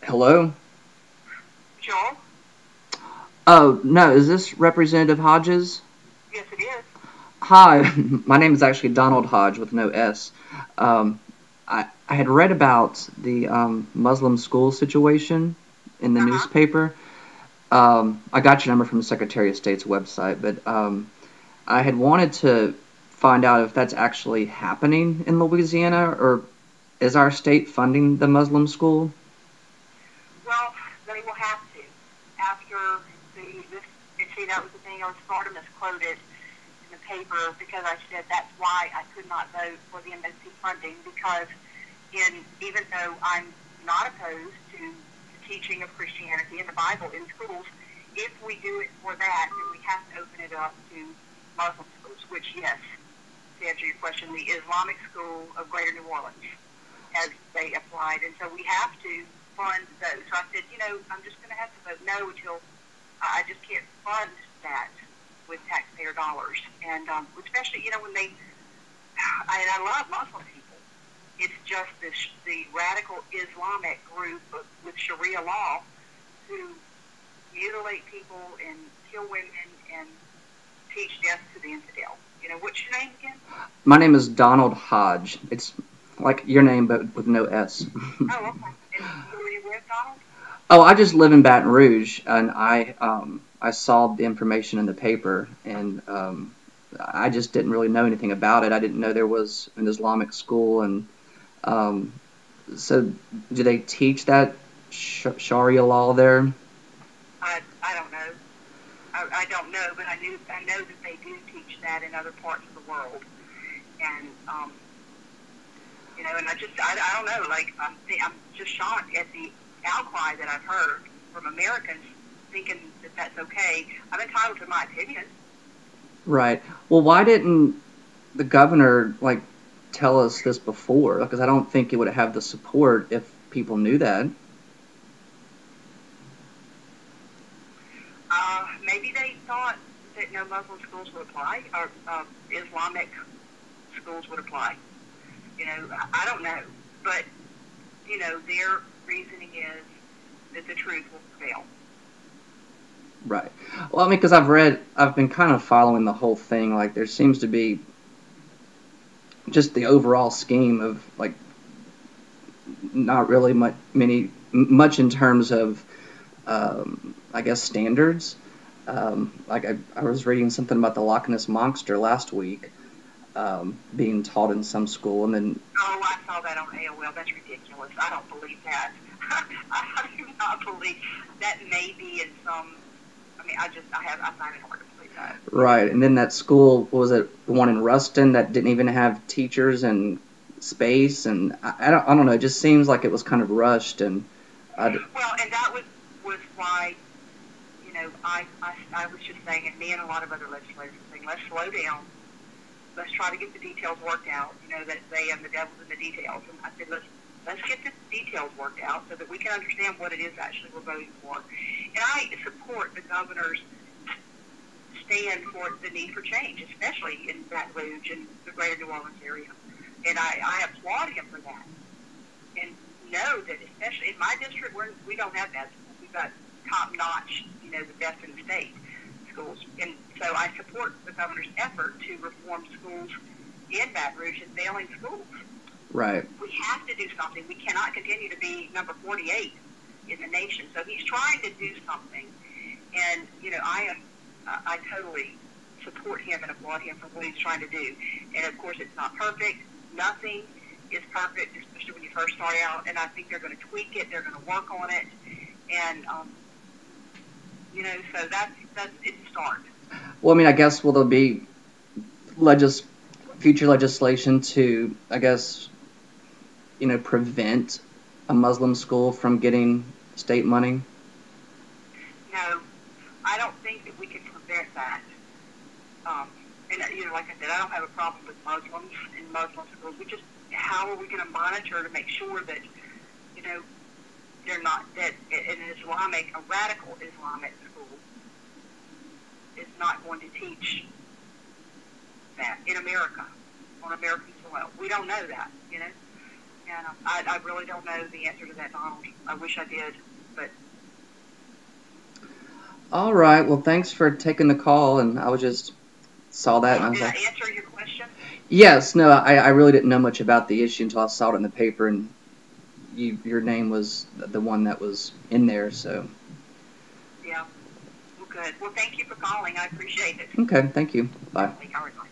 Hello? Joel? Oh, no, is this Representative Hodges? Yes, it is. Hi, my name is actually Donald Hodge with no S. Um, I had read about the Muslim school situation in the Uh-huh. newspaper. I got your number from the Secretary of State's website, but I had wanted to find out if that's actually happening in Louisiana, or is our state funding the Muslim school? Well, they will have to. After and see, that was the thing. I was sort of misquoted in the paper because I said that's why I could not vote for the MSC funding because even though I'm not opposed to the teaching of Christianity and the Bible in schools, if we do it for that, then we have to open it up to Muslim schools, which, yes, to answer your question, the Islamic School of Greater New Orleans, as they applied. And so we have to fund those. So I said, I'm just going to have to vote no until I just can't fund that with taxpayer dollars. And especially, when I love Muslim people. It's just the radical Islamic group with Sharia law who mutilate people and kill women and teach death to the infidel. What's your name again? My name is Donald Hodge. It's like your name, but with no S. Oh, okay. And where you live, Donald? Oh, I just live in Baton Rouge, and I saw the information in the paper, and I just didn't really know anything about it. I didn't know there was an Islamic school, and um, so do they teach that Sharia law there? I don't know. I don't know, but I know that they do teach that in other parts of the world, and and I don't know. Like I'm just shocked at the outcry that I've heard from Americans thinking that that's okay. I'm entitled to my opinion. Right. Well, why didn't the governor tell us this before? Because I don't think it would have the support if people knew that. Maybe they thought that no Muslim schools would apply or Islamic schools would apply. I don't know, but their reasoning is that the truth will prevail. Right. Well, I mean, because I've been kind of following the whole thing. Like, there seems to be just the overall scheme of not really much in terms of I guess standards. I was reading something about the Loch Ness monster last week being taught in some school, and then Oh, I saw that on AOL. That's ridiculous. I don't believe that. I do not believe that. May be in some. I mean, I find it hard to believe that. right, and then that school, what was it, the one in Ruston that didn't even have teachers and space, and I don't know. It just seems like it was kind of rushed, and Well, and that was why I was just saying, and me and a lot of other legislators were saying, let's slow down. Let's try to get the details worked out. That they and the devil's in the details. And I said, let's get the details worked out so that we can understand what it is actually we're voting for. And I support the governor's stand for the need for change, especially in Baton Rouge and the greater New Orleans area. And I applaud him for that. And know that, especially in my district, we don't have that. We've got top-notch, the best in the state schools. And so I support the governor's effort to reform schools in Baton Rouge and failing schools. right. We have to do something. We cannot continue to be number 48 in the nation. So he's trying to do something. And, I totally support him and applaud him for what he's trying to do. And, of course, it's not perfect. Nothing is perfect, especially when you first start out. And I think they're going to tweak it. They're going to work on it. And, so that's it's a start. Well, I mean, I guess will there be future legislation to, I guess, prevent a Muslim school from getting state money? No, I don't think that we can prevent that. And like I said, I don't have a problem with Muslims and Muslim schools. How are we going to monitor to make sure that, they're not that a radical Islamic school is not going to teach that in America, on American soil. We don't know that, And I really don't know the answer to that, Donald. I wish I did, but. All right. Well, thanks for taking the call, and I was just saw that and I was Did like, I answer your question? yes, no, I really didn't know much about the issue until I saw it in the paper, and your name was the one that was in there, so. Yeah. Well, good. Well, thank you for calling. I appreciate it. Okay, thank you. Bye. All right, bye.